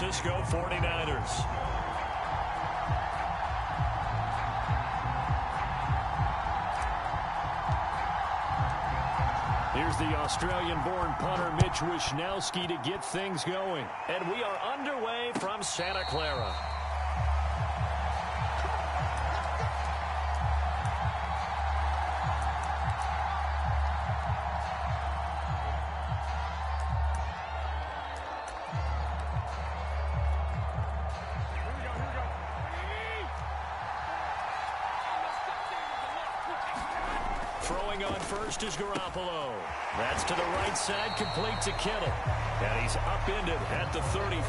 Francisco 49ers. Here's the Australian-born punter Mitch Wishnowsky to get things going. And we are underway from Santa Clara. Throwing on first is Garoppolo. That's to the right side, complete to Kittle. And he's upended at the 33,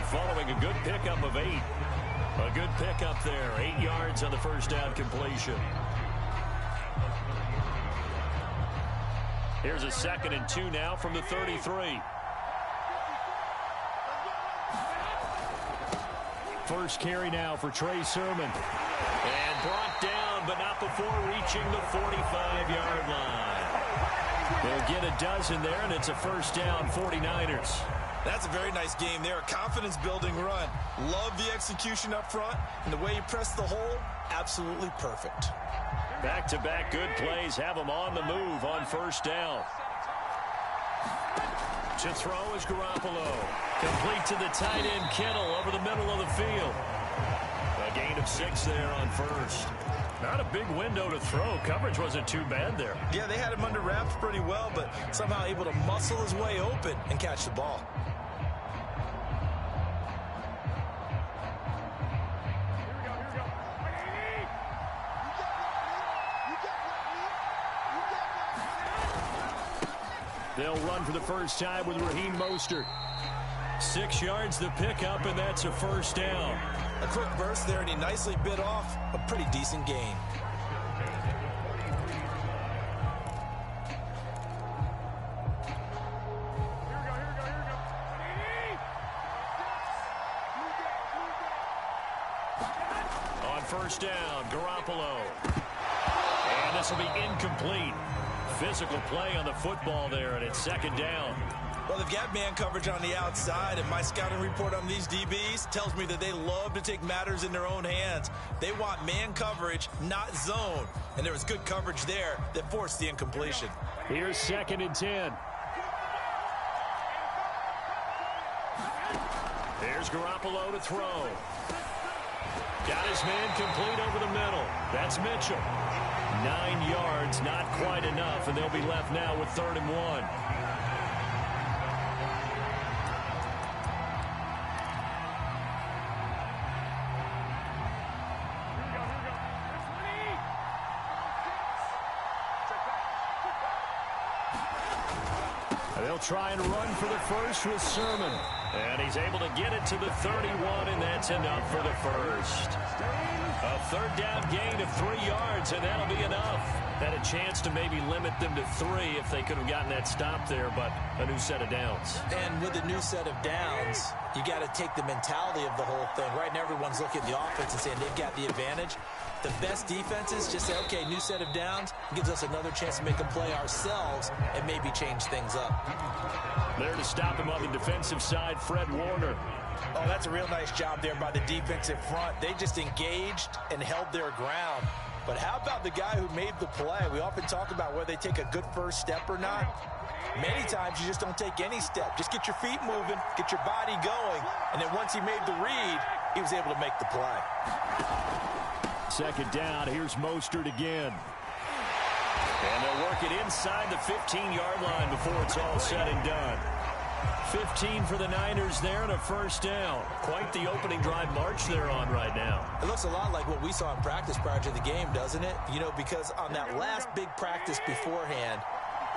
following a good pickup of 8. A good pickup there, 8 yards on the first down completion. Here's a 2nd and 2 now from the 33. First carry now for Trey Sermon. And brought down, but not before reaching the 45-yard line. They'll get a dozen there, and it's a first down, 49ers. That's a very nice game there. A confidence-building run. Love the execution up front, and the way he pressed the hole, absolutely perfect. Back-to-back good plays have them on the move on first down. To throw is Garoppolo. Complete to the tight end, Kittle, over the middle of the field. A gain of 6 there on first. Not a big window to throw. Coverage wasn't too bad there. Yeah, they had him under wraps pretty well, but somehow able to muscle his way open and catch the ball. They'll run for the first time with Raheem Mostert. 6 yards the pickup, and that's a first down. A quick burst there, and he nicely bit off a pretty decent gain. On first down, Garoppolo. And this will be incomplete. Physical play on the football there, and it's 2nd down. Well, they've got man coverage on the outside, and my scouting report on these DBs tells me that they love to take matters in their own hands. They want man coverage, not zone. And there was good coverage there that forced the incompletion. Here's 2nd and 10. There's Garoppolo to throw. Got his man complete over the middle. That's Mitchell. 9 yards, not quite enough, and they'll be left now with 3rd and 1. They'll try and run for the first with Sermon. And he's able to get it to the 31, and that's enough for the first. A 3rd down gain of 3 yards, and that'll be enough. Had a chance to maybe limit them to 3 if they could have gotten that stop there, but a new set of downs. And with a new set of downs, you got to take the mentality of the whole thing. Right now, everyone's looking at the offense and saying they've got the advantage. The best defenses just say, okay, new set of downs, gives us another chance to make a play ourselves and maybe change things up. There to stop him on the defensive side, Fred Warner. Oh, that's a real nice job there by the defensive front. They just engaged and held their ground. But how about the guy who made the play? We often talk about whether they take a good first step or not. Many times you just don't take any step. Just get your feet moving, get your body going, and then once he made the read, he was able to make the play. 2nd down, here's Mostert again. And they'll work it inside the 15-yard line before it's all said and done. 15 for the Niners there and a first down. Quite the opening drive march they're on right now. It looks a lot like what we saw in practice prior to the game, doesn't it? You know, because on that last big practice beforehand,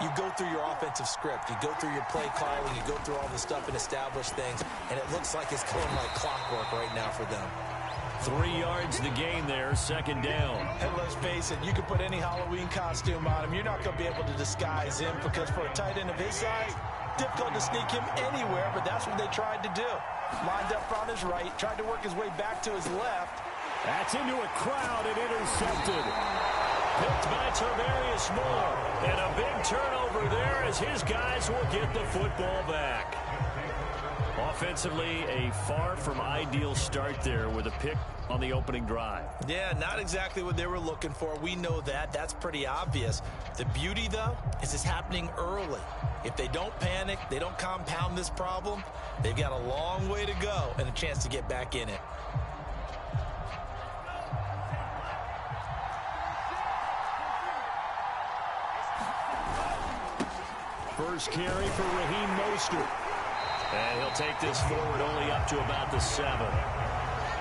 you go through your offensive script. You go through your play calling. You go through all the stuff and establish things. And it looks like it's going like clockwork right now for them. 3 yards the gain there, 2nd down. And let's face it, you can put any Halloween costume on him. You're not going to be able to disguise him because for a tight end of his size, difficult to sneak him anywhere, but that's what they tried to do. Lined up on his right, tried to work his way back to his left. That's into a crowd and intercepted. Picked by Tarvarius Moore. And a big turnover there as his guys will get the football back. Offensively, a far from ideal start there with a pick on the opening drive. Yeah, not exactly what they were looking for. We know that. That's pretty obvious. The beauty, though, is it's happening early. If they don't panic, they don't compound this problem, they've got a long way to go and a chance to get back in it. First carry for Raheem Mostert. And he'll take this forward only up to about the 7.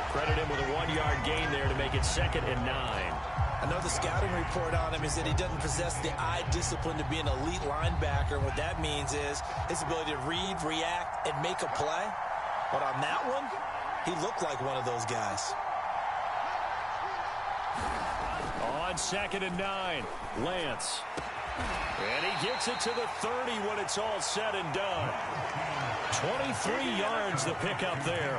Credit him with a 1-yard gain there to make it 2nd and 9. I know the scouting report on him is that he doesn't possess the eye discipline to be an elite linebacker. What that means is his ability to read, react, and make a play. But on that one, he looked like one of those guys. On 2nd and 9, Lance. And he gets it to the 30 when it's all said and done. 23 yards the pickup there.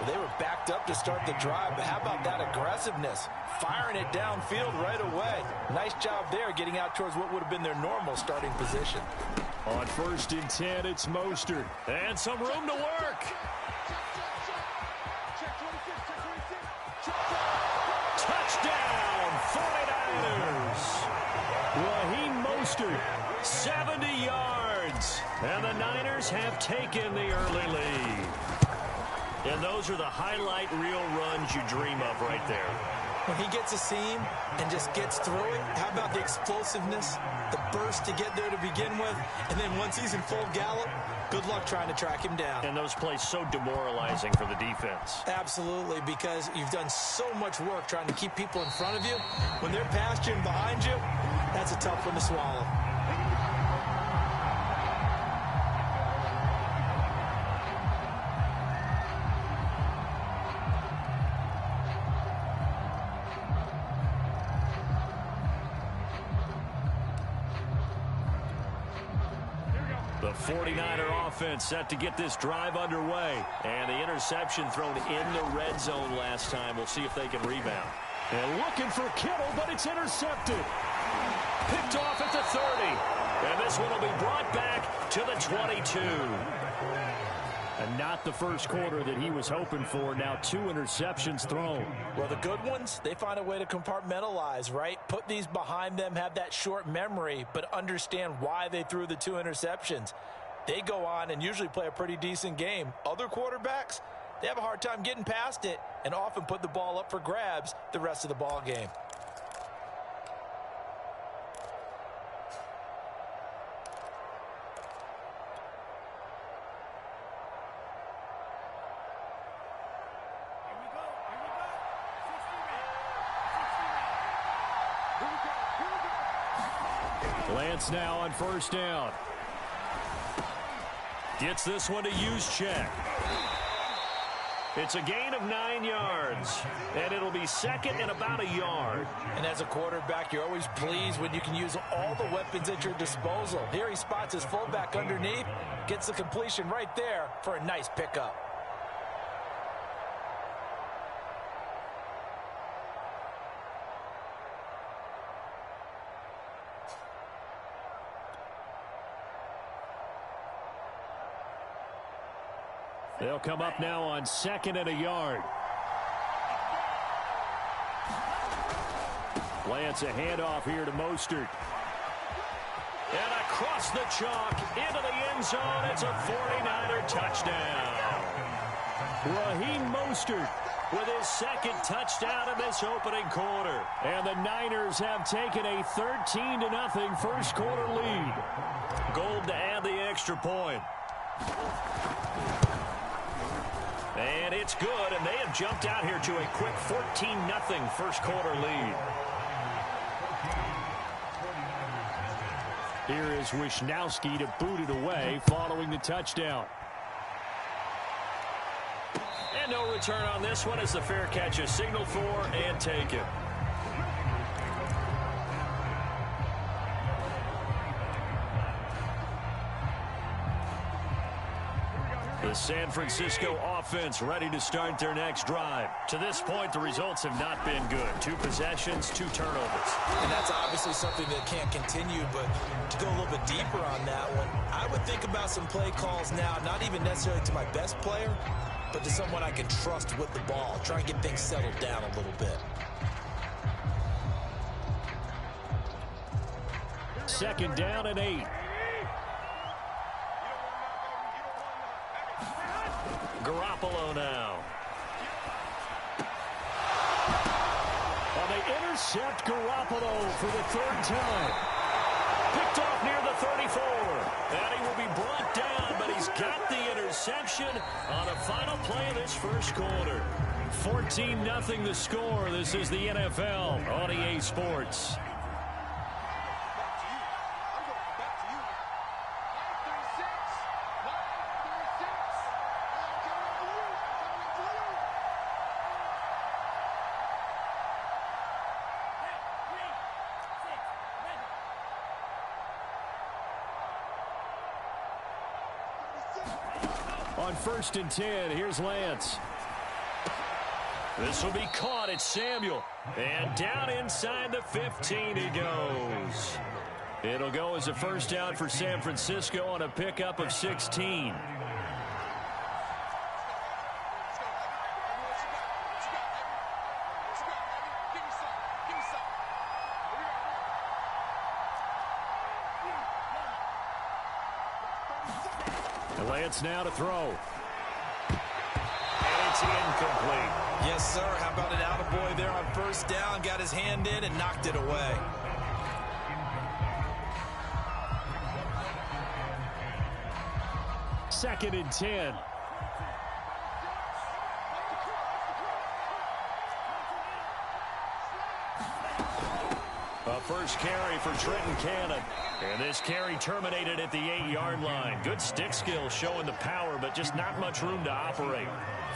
Well, they were backed up to start the drive, but how about that aggressiveness? Firing it downfield right away. Nice job there getting out towards what would have been their normal starting position. On 1st and 10, it's Mostert. And some room to work. Touchdown, 49ers. Raheem Mostert, 70 yards. And the Niners have taken the early lead. And those are the highlight reel runs you dream of right there. When he gets a seam and just gets through it, how about the explosiveness, the burst to get there to begin with, and then once he's in full gallop, good luck trying to track him down. And those plays so demoralizing for the defense. Absolutely, because you've done so much work trying to keep people in front of you. When they're past you and behind you, that's a tough one to swallow. The 49er offense set to get this drive underway. And the interception thrown in the red zone last time. We'll see if they can rebound. And looking for Kittle, but it's intercepted. Picked off at the 30. And this one will be brought back to the 22. And not the first quarter that he was hoping for. Now 2 interceptions thrown. Well, the good ones, they find a way to compartmentalize, right? Put these behind them, have that short memory, but understand why they threw the 2 interceptions. They go on and usually play a pretty decent game. Other quarterbacks, they have a hard time getting past it and often put the ball up for grabs the rest of the ball game. Lance now on 1st down. Gets this one to Juszczyk. It's a gain of 9 yards, and it'll be 2nd and about a yard. And as a quarterback, you're always pleased when you can use all the weapons at your disposal. Here he spots his fullback underneath, gets the completion right there for a nice pickup. They'll come up now on 2nd and a yard. Lance a handoff here to Mostert. And across the chalk into the end zone. It's a 49er touchdown. Raheem Mostert with his 2nd touchdown in this opening quarter. And the Niners have taken a 13-0 first quarter lead. Gold to add the extra point. And it's good, and they have jumped out here to a quick 14-0 first quarter lead. Here is Wisnowski to boot it away following the touchdown. And no return on this one as the fair catch is signaled for and taken. The The San Francisco offense ready to start their next drive. To this point, the results have not been good. 2 possessions, 2 turnovers. And that's obviously something that can't continue, but to go a little bit deeper on that one, I would think about some play calls now, not even necessarily to my best player, but to someone I can trust with the ball. Try and get things settled down a little bit. 2nd down and 8. Garoppolo now. Well, they intercept Garoppolo for the 3rd time. Picked off near the 34. And he will be brought down, but he's got the interception on the final play of this first quarter. 14-0 the score. This is the NFL on EA Sports. On 1st and 10, here's Lance. This will be caught at Samuel. And down inside the 15 he goes. It'll go as a 1st down for San Francisco on a pickup of 16. Lance now to throw. And it's incomplete. Yes, sir. How about an attaboy there on 1st down? Got his hand in and knocked it away. Second and 10. A first carry for Trenton Cannon. And this carry terminated at the 8-yard line. Good stick skill showing the power, but just not much room to operate.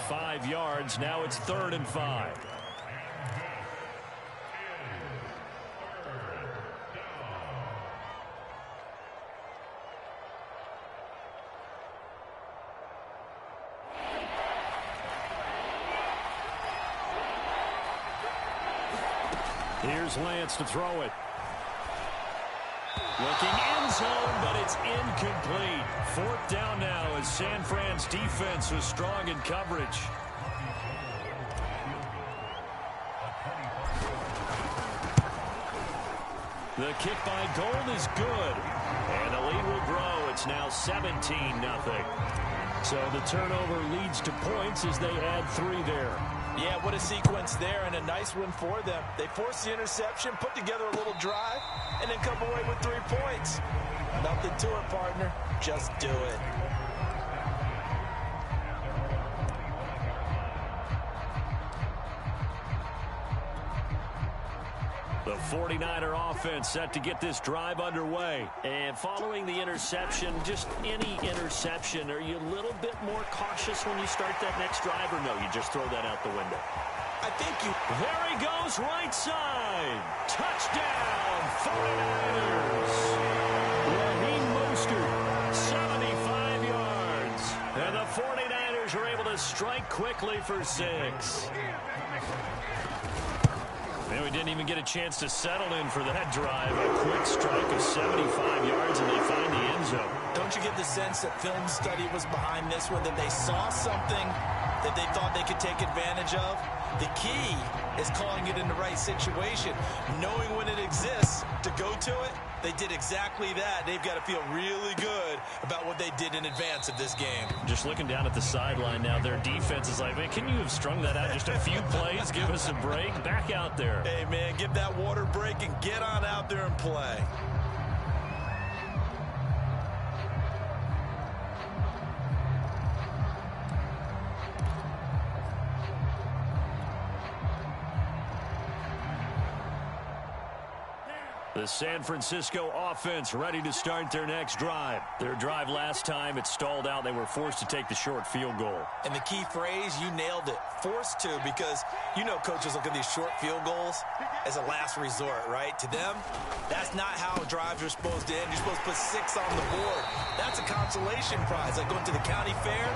5 yards. Now it's 3rd and 5. Here's Lance to throw it. Looking end zone, but it's incomplete. 4th down now as San Fran's defense was strong in coverage. The kick by Gold is good. And the lead will grow. It's now 17-0. So the turnover leads to points as they add 3 there. Yeah, what a sequence there, and a nice one for them. They forced the interception, put together a little drive, and then come away with 3 points. Nothing to it, partner. Just do it. The 49er offense set to get this drive underway. And following the interception, just any interception, are you a little bit more cautious when you start that next drive, or no, you just throw that out the window? I think you... There he goes, right side. Touchdown, 49ers. Raheem Mostert, 75 yards. And the 49ers are able to strike quickly for 6. And we didn't even get a chance to settle in for that drive. A quick strike of 75 yards, and they find the end zone. Don't you get the sense that film study was behind this one, that they saw something that they thought they could take advantage of? The key is calling it in the right situation, knowing when it exists to go to it. They did exactly that. They've got to feel really good about what they did in advance of this game. Just looking down at the sideline now, their defense is like, man, can you have strung that out just a few plays? Give us a break. Back out there. Hey, man, give that water break and get on out there and play. The San Francisco offense ready to start their next drive. Their drive last time, it stalled out. They were forced to take the short field goal. And the key phrase, you nailed it, forced to, because you know coaches look at these short field goals as a last resort, right? To them, that's not how drives are supposed to end. You're supposed to put 6 on the board. That's a consolation prize, like going to the county fair.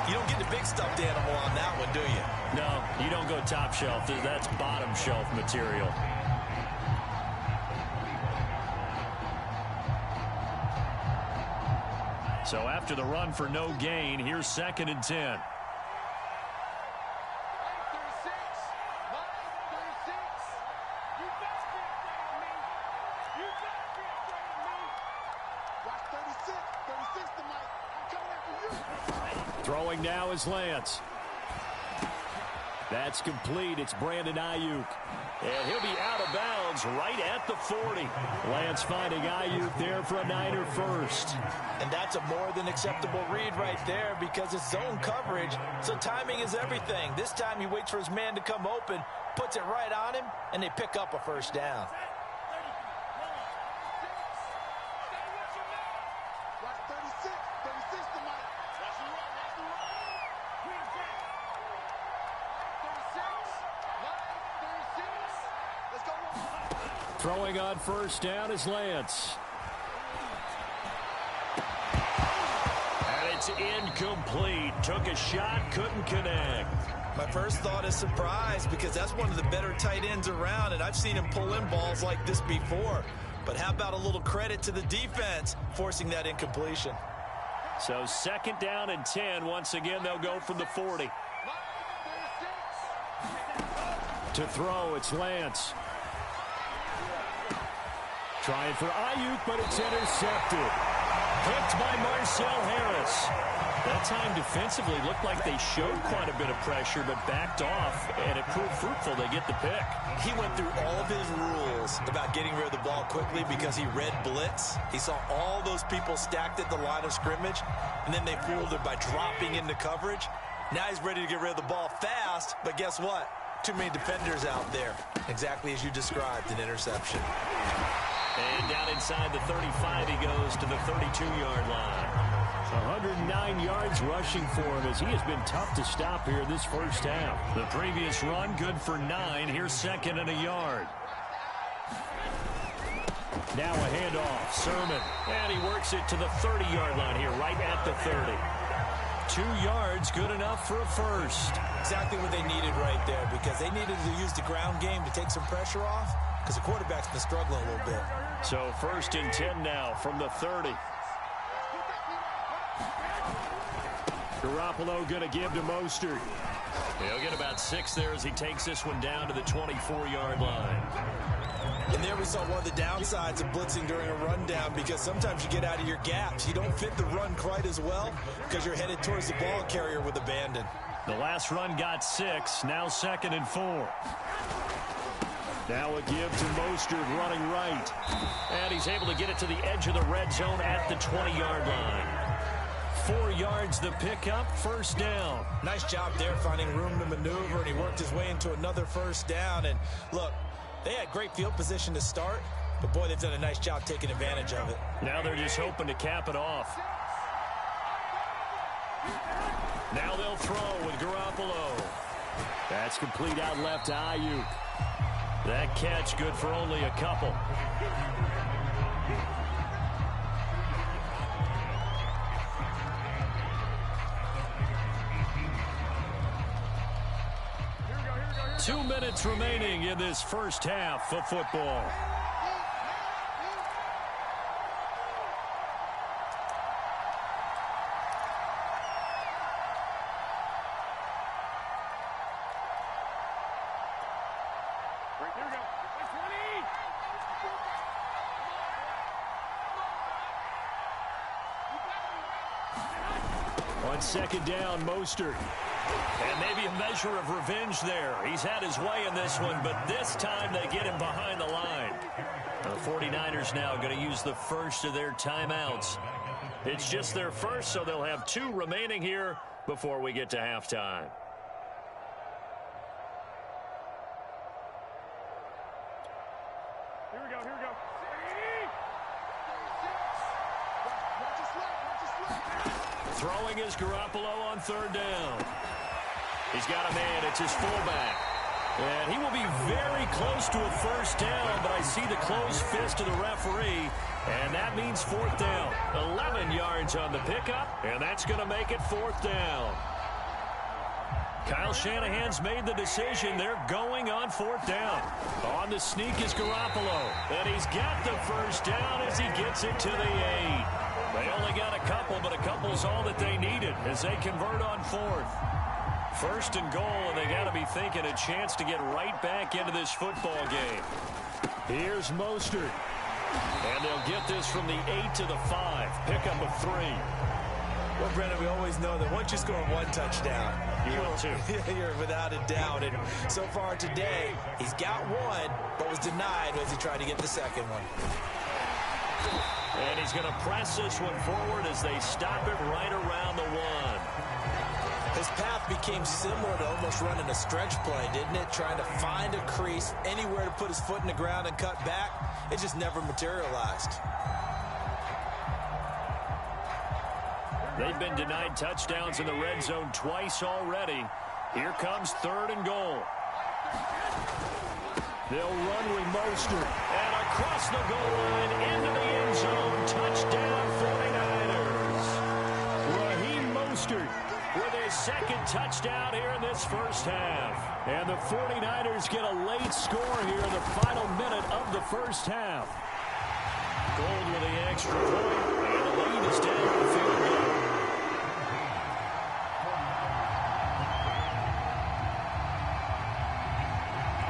You don't get the big stuffed animal on that one, do you? No, you don't go top shelf. That's bottom shelf material. So after the run for no gain, here's 2nd and 10. Throwing now is Lance. That's complete. It's Brandon Ayuk. And he'll be out of bounds right at the 40. Lance finding Ayuk there for a Niner first. And that's a more than acceptable read right there because it's zone coverage, so timing is everything. This time he waits for his man to come open, puts it right on him, and they pick up a first down. Throwing on first down is Lance. And it's incomplete. Took a shot, couldn't connect. My first thought is surprise because that's one of the better tight ends around, and I've seen him pull in balls like this before. But how about a little credit to the defense forcing that incompletion? So 2nd down and 10. Once again, they'll go from the 40. To throw, it's Lance. Trying for Ayuk, but it's intercepted. Picked by Marcel Harris. That time defensively looked like they showed quite a bit of pressure, but backed off, and it proved fruitful. They get the pick. He went through all of his rules about getting rid of the ball quickly because he read blitz. He saw all those people stacked at the line of scrimmage, and then they fooled him by dropping into coverage. Now he's ready to get rid of the ball fast, but guess what? Too many defenders out there. Exactly as you described, an interception. And down inside the 35, he goes to the 32-yard line. 109 yards rushing for him as he has been tough to stop here this first half. The previous run, good for 9. Here's 2nd and a yard. Now a handoff, Sermon. And he works it to the 30-yard line here, right at the 30. 2 yards, good enough for a first. Exactly what they needed right there because they needed to use the ground game to take some pressure off because the quarterback's been struggling a little bit. So 1st and 10 now from the 30. Garoppolo going to give to Mostert. He'll get about 6 there as he takes this one down to the 24-yard line. And there we saw one of the downsides of blitzing during a rundown because sometimes you get out of your gaps. You don't fit the run quite as well because you're headed towards the ball carrier with abandon. The last run got 6. Now 2nd and 4. Now a give to Mostert running right. And he's able to get it to the edge of the red zone at the 20-yard line. 4 yards the pickup, first down. Nice job there finding room to maneuver, and he worked his way into another first down. And look, they had great field position to start, but boy, they've done a nice job taking advantage of it. Now they're just hoping to cap it off. Now they'll throw with Garoppolo. That's complete out left to Ayuk. That catch good for only a couple. Here we go. 2 minutes remaining in this first half of football. On 2nd down, Mostert. And maybe a measure of revenge there. He's had his way in this one, but this time they get him behind the line. The 49ers now going to use the first of their timeouts. It's just their first, so they'll have 2 remaining here before we get to halftime. Here we go. Throwing is Garoppolo on 3rd down. He's got a man. It's his fullback. And he will be very close to a first down, but I see the closed fist of the referee, and that means 4th down. 11 yards on the pickup, and that's going to make it 4th down. Kyle Shanahan's made the decision. They're going on 4th down. On the sneak is Garoppolo. And he's got the first down as he gets it to the 8. They only got a couple, but a couple's all that they needed as they convert on 4th. 1st and goal, and they got to be thinking a chance to get right back into this football game. Here's Mostert. And they'll get this from the 8 to the 5. Pickup of 3. Well, Brendan, we always know that once you score 1 touchdown, you're without a doubt. And so far today, he's got 1, but was denied as he tried to get the second one. And he's going to press this one forward as they stop it right around the 1. His path became similar to almost running a stretch play, didn't it? Trying to find a crease, anywhere to put his foot in the ground and cut back. It just never materialized. They've been denied touchdowns in the red zone twice already. Here comes 3rd and goal. They'll run with Mostert. And across the goal line into the end zone. Touchdown 49ers. Raheem Mostert with his 2nd touchdown here in this first half. And the 49ers get a late score here in the final minute of the first half. Gold with the extra point. And the lead is down to the field goal.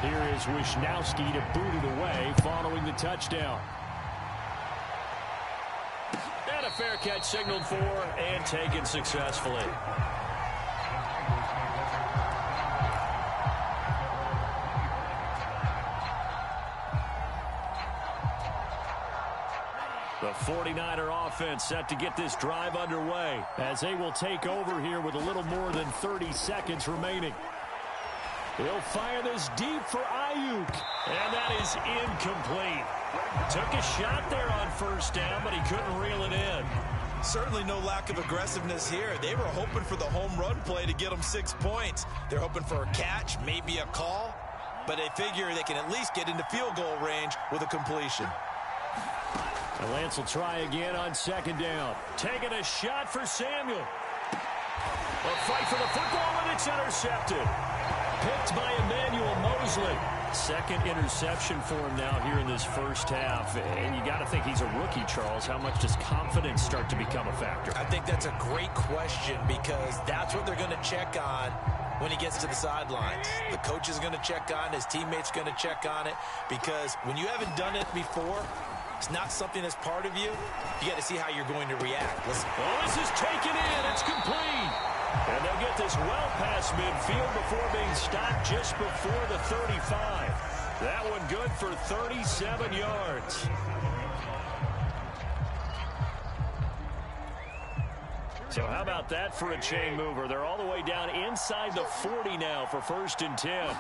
Here is Wisnowski to boot it away following the touchdown. And a fair catch signaled for and taken successfully. The 49er offense set to get this drive underway as they will take over here with a little more than 30 seconds remaining. He'll fire this deep for Ayuk. And that is incomplete. Took a shot there on 1st down, but he couldn't reel it in. Certainly no lack of aggressiveness here. They were hoping for the home run play to get them 6 points. They're hoping for a catch, maybe a call. But they figure they can at least get into field goal range with a completion. And Lance will try again on 2nd down. Taking a shot for Samuel. A fight for the football, and it's intercepted. Picked by Emmanuel Mosley. 2nd interception for him now here in this first half. And you got to think he's a rookie, Charles. How much does confidence start to become a factor? I think that's a great question because that's what they're going to check on when he gets to the sidelines. The coach is going to check on it. His teammates going to check on it because when you haven't done it before, it's not something that's part of you. You got to see how you're going to react. Listen. Oh, this is taken in. It's complete. And they'll get this well past midfield before being stopped just before the 35. That one good for 37 yards. So how about that for a chain mover? They're all the way down inside the 40 now for 1st and 10.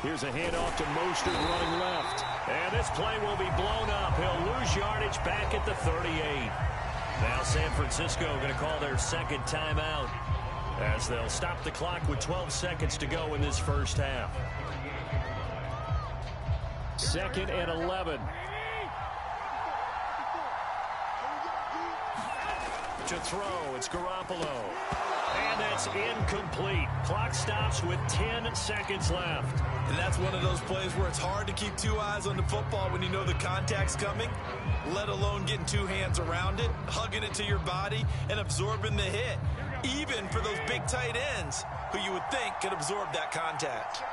Here's a handoff to Mostert running left. And this play will be blown up. He'll lose yardage back at the 38. Now San Francisco going to call their 2nd timeout as they'll stop the clock with 12 seconds to go in this first half. 2nd and 11. To throw, it's Garoppolo. And that's incomplete. Clock stops with 10 seconds left. And that's one of those plays where it's hard to keep 2 eyes on the football when you know the contact's coming, let alone getting 2 hands around it, hugging it to your body, and absorbing the hit, even for those big tight ends who you would think could absorb that contact.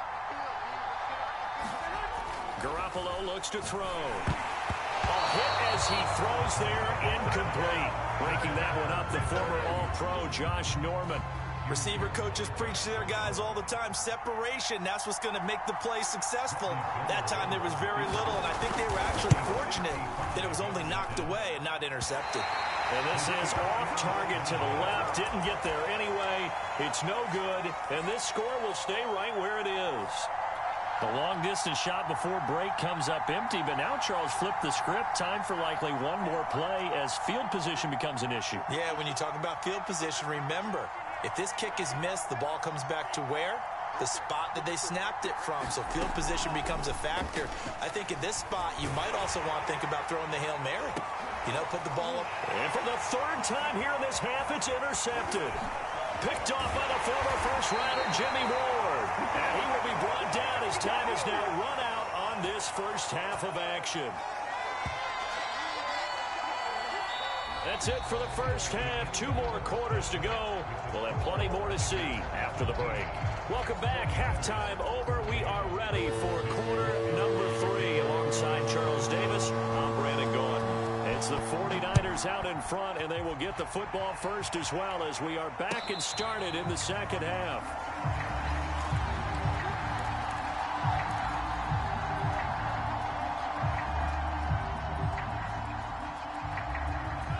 Garoppolo looks to throw. A hit as he throws there, incomplete. Breaking that one up, the former All-Pro Josh Norman. Receiver coaches preach to their guys all the time. Separation, that's what's going to make the play successful. That time there was very little, and I think they were actually fortunate that it was only knocked away and not intercepted. And this is off target to the left. Didn't get there anyway. It's no good, and this score will stay right where it is. The long-distance shot before break comes up empty, but now Charles flipped the script. Time for likely one more play as field position becomes an issue. Yeah, when you talk about field position, remember, if this kick is missed, the ball comes back to where? The spot that they snapped it from. So field position becomes a factor. I think in this spot, you might also want to think about throwing the Hail Mary. You know, put the ball up. And for the 3rd time here in this half, it's intercepted. Picked off by the former first-rounder Jimmy Ward. And he will be brought down as time is now run out on this first half of action. That's it for the first half. 2 more quarters to go. We'll have plenty more to see after the break. Welcome back. Halftime over. We are ready for quarter number 3. Alongside Charles Davis, I'm Brandon Gaughan. It's the 49ers out in front, and they will get the football first as well as we are back and started in the second half.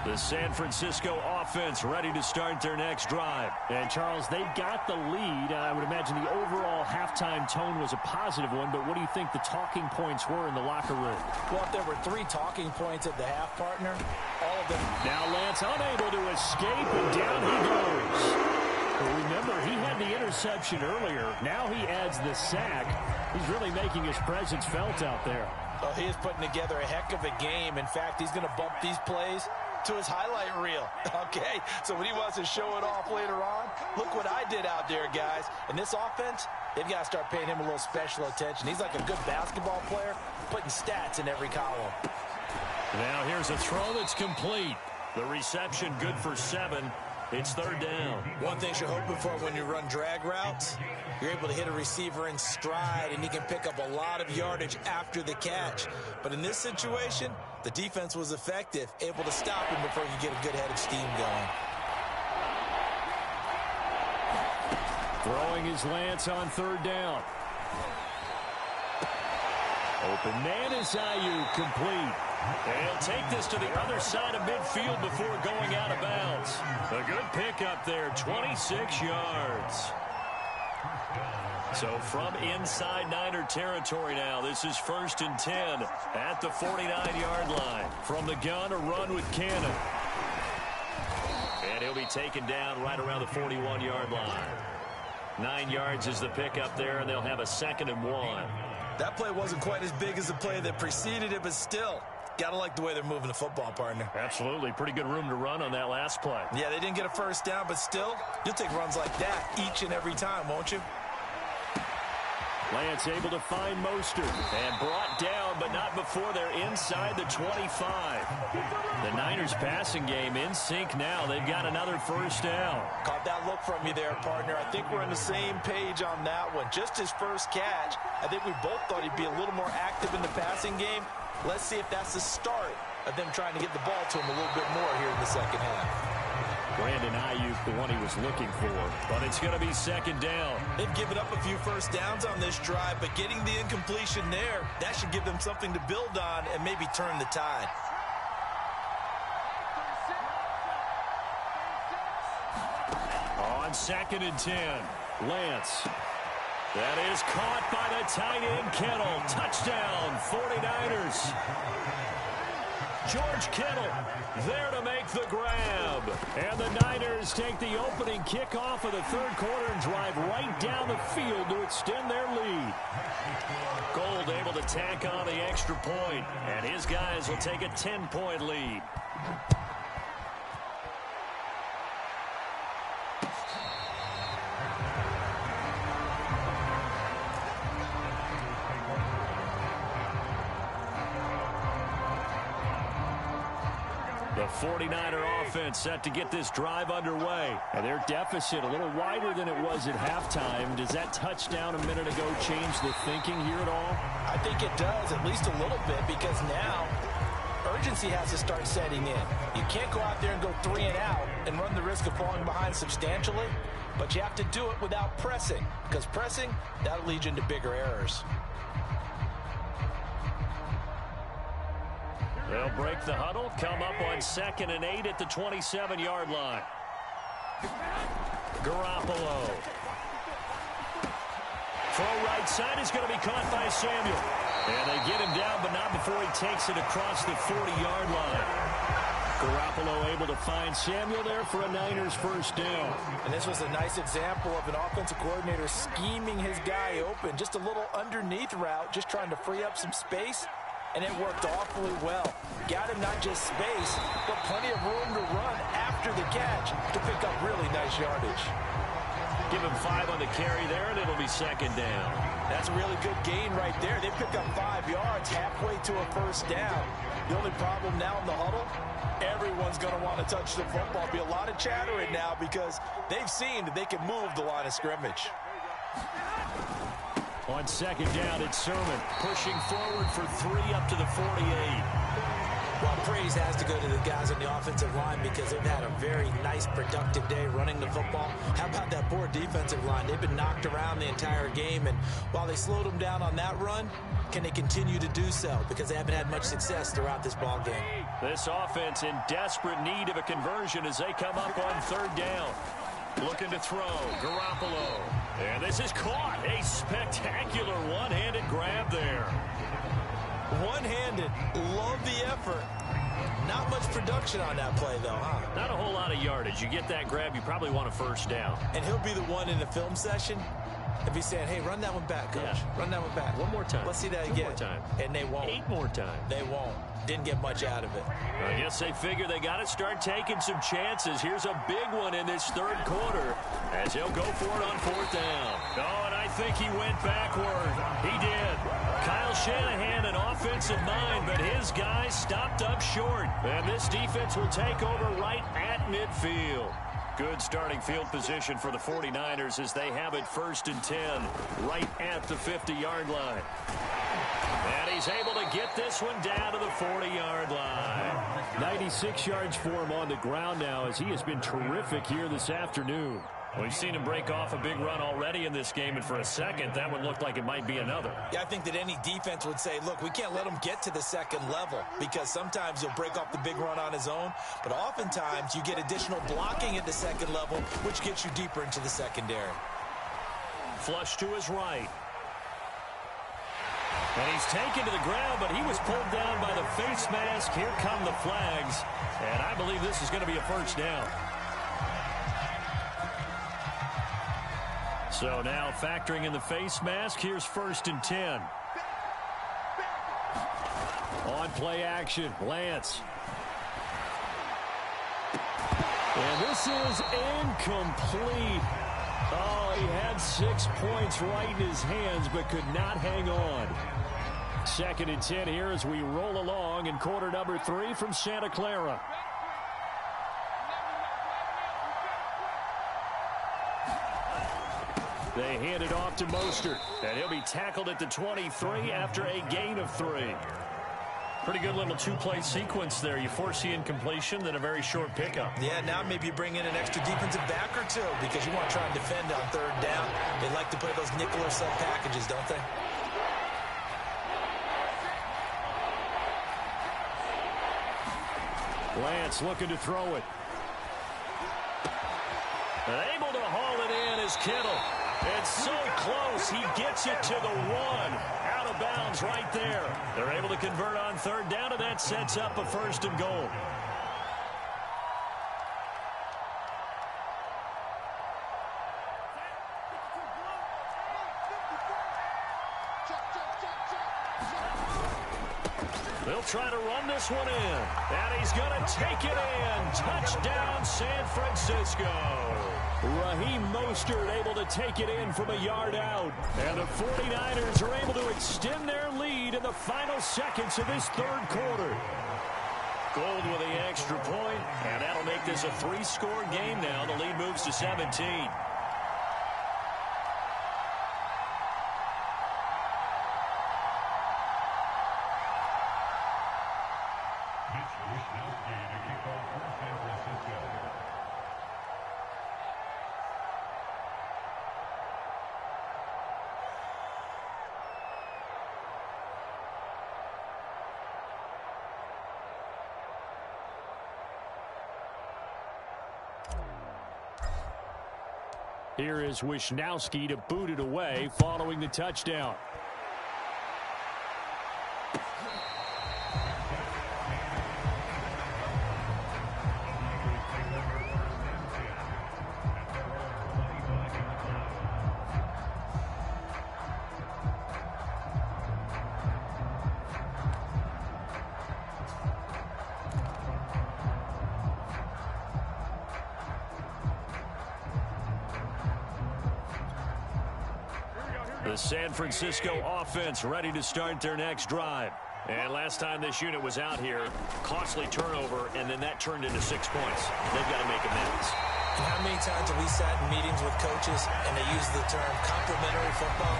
The San Francisco offense ready to start their next drive. And, Charles, they've got the lead. I would imagine the overall halftime tone was a positive one, but what do you think the talking points were in the locker room? Well, if there were 3 talking points at the half, partner, all of them. Now Lance unable to escape, and down he goes. But remember, he had the interception earlier. Now he adds the sack. He's really making his presence felt out there. Oh, he is putting together a heck of a game. In fact, he's going to bump these plays to his highlight reel. Okay, so when he wants to show it off later on, look what I did out there, guys. And this offense, they've got to start paying him a little special attention. He's like a good basketball player, putting stats in every column. Now here's a throw that's complete. The reception good for 7. It's 3rd down. One thing you're hoping for when you run drag routes, you're able to hit a receiver in stride, and he can pick up a lot of yardage after the catch. But in this situation, the defense was effective, able to stop him before you get a good head of steam going. Throwing his Lance on 3rd down. Open man is Ayuk, complete. And he'll take this to the other side of midfield before going out of bounds. A good pickup there, 26 yards. So from inside Niner territory now, this is 1st and 10 at the 49-yard line. From the gun, a run with Cannon. And he'll be taken down right around the 41-yard line. 9 yards is the pickup there, and they'll have a 2nd and 1. That play wasn't quite as big as the play that preceded it, but still, gotta like the way they're moving the football, partner. Absolutely. Pretty good room to run on that last play. Yeah, they didn't get a first down, but still, you'll take runs like that each and every time, won't you? Lance able to find Mostert. And brought down, but not before they're inside the 25. The Niners passing game in sync now. They've got another first down. Caught that look from you there, partner. I think we're on the same page on that one. Just his first catch. I think we both thought he'd be a little more active in the passing game. Let's see if that's the start of them trying to get the ball to him a little bit more here in the second half. Brandon Ayuk, the one he was looking for. But it's going to be 2nd down. They've given up a few first downs on this drive, but getting the incompletion there, that should give them something to build on and maybe turn the tide. On 2nd and 10, Lance. That is caught by the tight end, Kittle. Touchdown, 49ers. George Kittle there to make the grab. And the Niners take the opening kickoff of the 3rd quarter and drive right down the field to extend their lead. Gold able to tack on the extra point, and his guys will take a 10-point lead. The 49er offense set to get this drive underway. And their deficit a little wider than it was at halftime. Does that touchdown a minute ago change the thinking here at all? I think it does, at least a little bit, because now urgency has to start setting in. You can't go out there and go 3 and out and run the risk of falling behind substantially, but you have to do it without pressing, because pressing, that'll lead you into bigger errors. They'll break the huddle, come up on 2nd and 8 at the 27-yard line. Garoppolo. Throw right side is going to be caught by Samuel. And they get him down, but not before he takes it across the 40-yard line. Garoppolo able to find Samuel there for a Niners first down. And this was a nice example of an offensive coordinator scheming his guy open. Just a little underneath route, just trying to free up some space. And it worked awfully well. Got him not just space, but plenty of room to run after the catch to pick up really nice yardage. give him 5 on the carry there, and it'll be second down. That's a really good gain right there. They pick up 5 yards halfway to a first down. The only problem now in the huddle, everyone's going to want to touch the football. Be a lot of chattering now because they've seen that they can move the line of scrimmage. On second down, it's Sermon pushing forward for 3 up to the 48. Well, praise has to go to the guys on the offensive line because they've had a very nice, productive day running the football. How about that poor defensive line? They've been knocked around the entire game, and while they slowed them down on that run, can they continue to do so? Because they haven't had much success throughout this ball game. This offense in desperate need of a conversion as they come up on third down. Looking to throw, Garoppolo. And this is caught. A spectacular one-handed grab there. One-handed. Love the effort. Not much production on that play, though, huh? Not a whole lot of yardage. You get that grab, you probably want a first down. And he'll be the one in the film session if he's saying, hey, run that one back, coach. Yeah. Run that one back. One more time. Let's see that 2 again. more time. And they won't. 8 more times. They won't. Didn't get much out of it. I guess they figure they got to start taking some chances. Here's a big one in this third quarter as he'll go for it on fourth down. Oh, and I think he went backward. He did. Kyle Shanahan, an offensive mind, but his guys stopped up short. And this defense will take over right at midfield. Good starting field position for the 49ers as they have it first and 10 right at the 50-yard line. And he's able to get this one down to the 40-yard line. 96 yards for him on the ground now as he has been terrific here this afternoon. We've seen him break off a big run already in this game, and for a second, that one looked like it might be another. Yeah, I think that any defense would say, look, we can't let him get to the second level because sometimes he'll break off the big run on his own, but oftentimes you get additional blocking at the second level, which gets you deeper into the secondary. Flush to his right. And he's taken to the ground, but he was pulled down by the face mask. Here come the flags, and I believe this is going to be a first down. So now factoring in the face mask, here's first and 10. On play action, Lance. And this is incomplete. Oh, he had 6 points right in his hands, but could not hang on. Second and 10 here as we roll along in quarter number 3 from Santa Clara. They hand it off to Mostert, and he'll be tackled at the 23 after a gain of 3. Pretty good little 2-play sequence there. You force the incompletion, then a very short pickup. Yeah, now maybe you bring in an extra defensive back or two because you want to try and defend on third down. They like to play those nickel or sub packages, don't they? Lance looking to throw it. And able to haul it in is Kittle. It's so close, he gets it to the 1. Out of bounds right there. They're able to convert on third down, and that sets up a first and goal. They'll try to run this one in. And he's going to take it in. Touchdown, San Francisco. Raheem Mostert able to take it in from a yard out. And the 49ers are able to extend their lead in the final seconds of this third quarter. Gold with the extra point, and that'll make this a 3-score game now. The lead moves to 17. Here is Wisnowski to boot it away following the touchdown. The San Francisco offense ready to start their next drive. And last time this unit was out here, costly turnover, and then that turned into 6 points. They've got to make amends. And how many times have we sat in meetings with coaches and they use the term complementary football?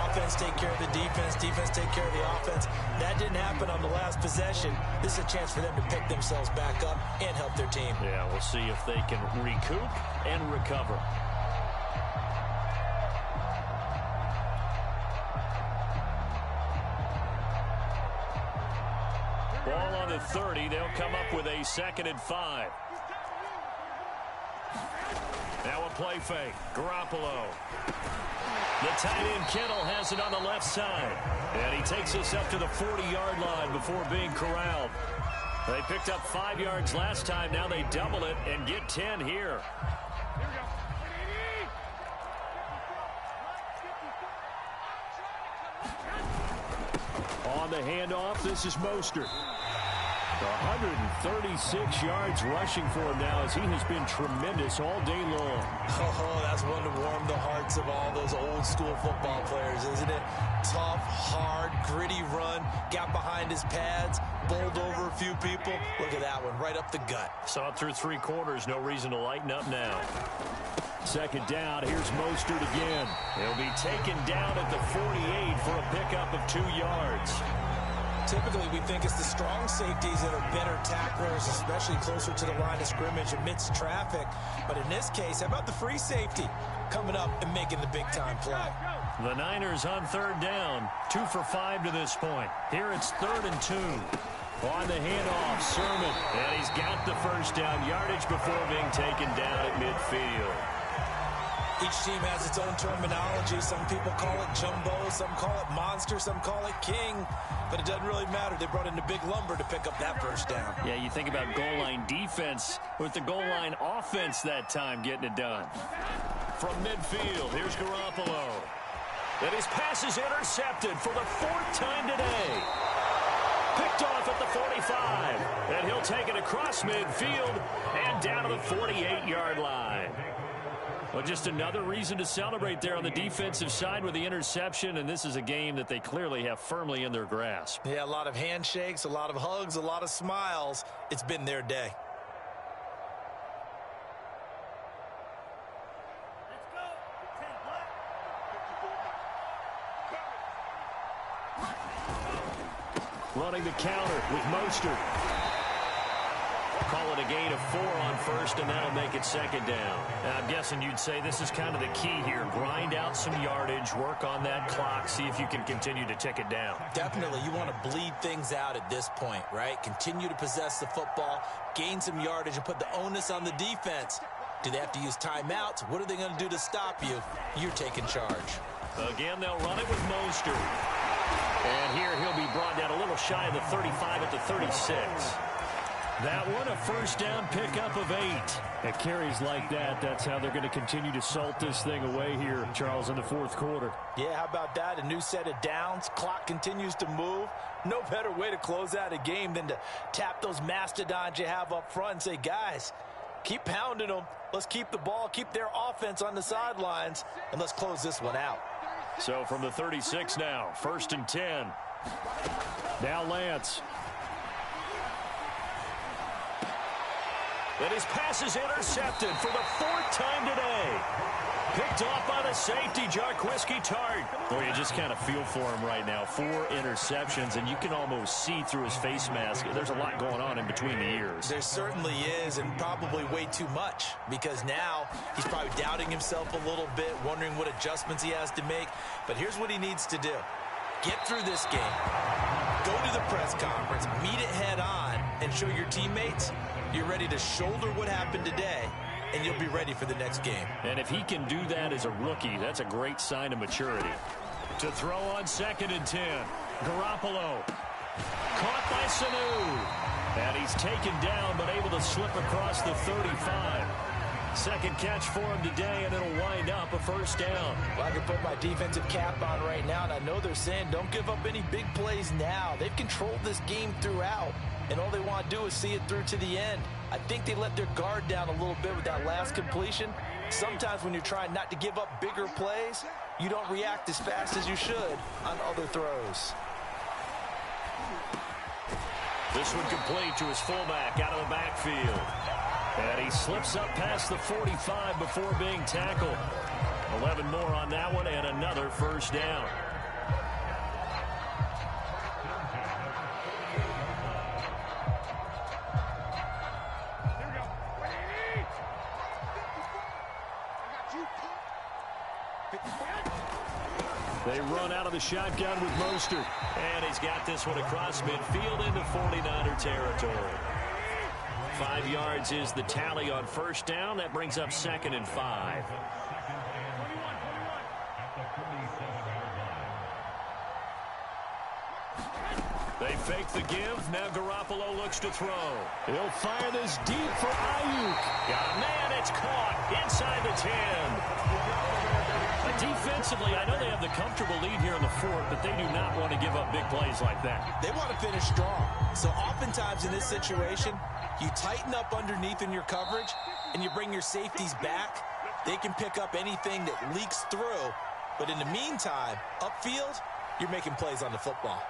Offense take care of the defense, defense take care of the offense. That didn't happen on the last possession. This is a chance for them to pick themselves back up and help their team. Yeah, we'll see if they can recoup and recover. Ball on the 30. They'll come up with a 2nd and 5. Now a play fake. Garoppolo. The tight end Kittle has it on the left side. And he takes us up to the 40-yard line before being corralled. They picked up 5 yards last time. Now they double it and get 10 here. On the handoff, this is Mostert. 136 yards rushing for him now as he has been tremendous all day long. Oh, that's one to warm the hearts of all those old school football players, isn't it? Tough, hard, gritty run, got behind his pads, bowled over a few people. Look at that one, right up the gut. Saw it through 3 quarters, no reason to lighten up now. 2nd down, here's Mostert again. He'll be taken down at the 48 for a pickup of 2 yards. Typically, we think it's the strong safeties that are better tacklers, especially closer to the line of scrimmage amidst traffic. But in this case, how about the free safety coming up and making the big-time play? The Niners on 3rd down, 2 for 5 to this point. Here it's 3rd and 2. On the handoff, Sermon, and he's got the 1st down yardage before being taken down at midfield. Each team has its own terminology. Some people call it jumbo, some call it monster, some call it king. But it doesn't really matter. They brought in the big lumber to pick up that 1st down. Yeah, you think about goal line defense with the goal line offense that time getting it done. From midfield, here's Garoppolo. And his pass is intercepted for the 4th time today. Picked off at the 45. And he'll take it across midfield and down to the 48-yard line. Well, just another reason to celebrate there on the defensive side with the interception, and this is a game that they clearly have firmly in their grasp. Yeah, a lot of handshakes, a lot of hugs, a lot of smiles. It's been their day. Running the counter with Mostert. Call it a gain of 4 on 1st, and that'll make it 2nd down. I'm guessing you'd say this is kind of the key here. Grind out some yardage, work on that clock, see if you can continue to tick it down. Definitely. You want to bleed things out at this point, right? Continue to possess the football, gain some yardage, and put the onus on the defense. Do they have to use timeouts? What are they going to do to stop you? You're taking charge. Again, they'll run it with Mostert. And here he'll be brought down a little shy of the 35 at the 36. That one, a 1st down pickup of 8. At carries like that, that's how they're going to continue to salt this thing away here, Charles, in the 4th quarter. Yeah, how about that? A new set of downs. Clock continues to move. No better way to close out a game than to tap those mastodons you have up front and say, guys, keep pounding them. Let's keep the ball, keep their offense on the sidelines, and let's close this one out. So from the 36 now, 1st and 10. Now Lance. And his pass is intercepted for the 4th time today. Picked off by the safety, Jarquiski Tart. Boy, you just kind of feel for him right now. 4 interceptions, and you can almost see through his face mask. There's a lot going on in between the ears. There certainly is, and probably way too much, because now he's probably doubting himself a little bit, wondering what adjustments he has to make. But here's what he needs to do. Get through this game. Go to the press conference, meet it head on, and show your teammates you're ready to shoulder what happened today, and you'll be ready for the next game. And if he can do that as a rookie, that's a great sign of maturity. To throw on 2nd and 10. Garoppolo. Caught by Sanu. And he's taken down, but able to slip across the 35. 2nd catch for him today, and it'll wind up a 1st down. Well, I can put my defensive cap on right now, and I know they're saying don't give up any big plays now. They've controlled this game throughout, and all they want to do is see it through to the end. I think they let their guard down a little bit with that last completion, Sometimes when you're trying not to give up bigger plays, you don't react as fast as you should on other throws. This one complete to his fullback out of the backfield. And he slips up past the 45 before being tackled. 11 more on that one and another first down. They run out of the shotgun with Mostert. And he's got this one across midfield into 49er territory. 5 yards is the tally on first down. That brings up 2nd and 5. They fake the give. Now Garoppolo looks to throw. He'll fire this deep for Ayuk. Got a man. It's caught inside the 10. Defensively, I know they have the comfortable lead here in the 4th, but they do not want to give up big plays like that. They want to finish strong. So oftentimes in this situation, you tighten up underneath in your coverage, and you bring your safeties back. They can pick up anything that leaks through. But in the meantime, upfield, you're making plays on the football.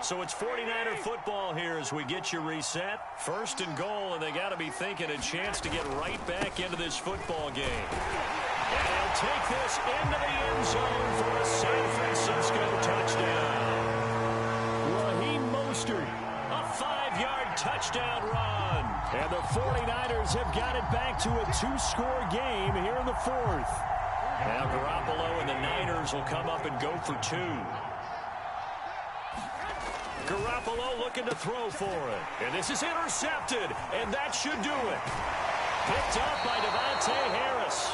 So it's 49er football here as we get you reset. 1st and goal, and they got to be thinking a chance to get right back into this football game. And they'll take this into the end zone for a San Francisco touchdown. Raheem Mostert, a 5-yard touchdown run. And the 49ers have got it back to a 2-score game here in the 4th. Now Garoppolo and the Niners will come up and go for 2. Garoppolo looking to throw for it. And this is intercepted. And that should do it. Picked up by Devontae Harris.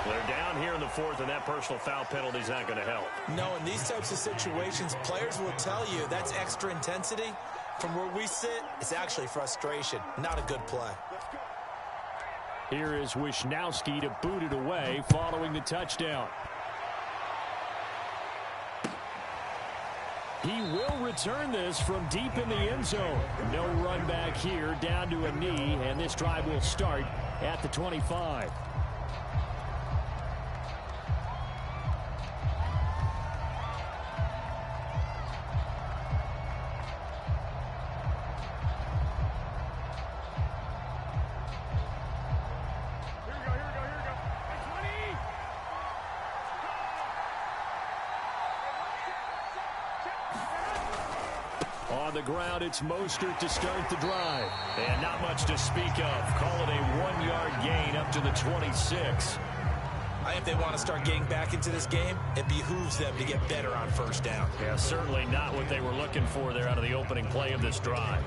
They're down here in the 4th, and that personal foul penalty is not going to help. No, in these types of situations, players will tell you that's extra intensity. From where we sit, it's actually frustration, not a good play. Here is Wisnowski to boot it away following the touchdown. He will return this from deep in the end zone. No run back here, down to a knee, and this drive will start at the 25. On the ground, it's Mostert to start the drive. And not much to speak of. Call it a 1-yard gain up to the 26. If they want to start getting back into this game, it behooves them to get better on first down. Yeah, certainly not what they were looking for there out of the opening play of this drive.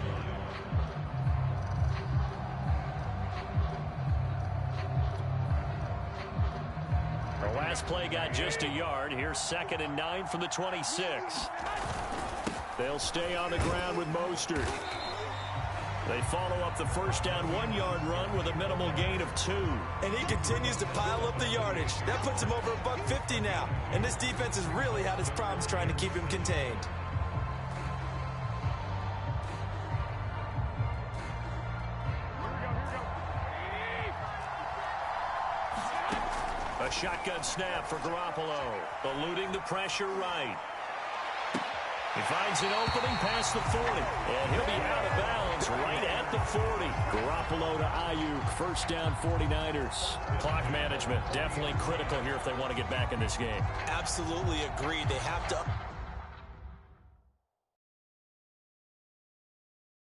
Our last play got just a yard. Here's 2nd and 9 from the 26. They'll stay on the ground with Mostert. They follow up the first down 1-yard run with a minimal gain of 2. And he continues to pile up the yardage. That puts him over $150 now. And this defense has really had its problems trying to keep him contained. A shotgun snap for Garoppolo. Eluding the pressure right. He finds an opening past the 40. And he'll be out of bounds right at the 40. Garoppolo to Ayuk. First down 49ers. Clock management definitely critical here if they want to get back in this game. Absolutely agreed. They have to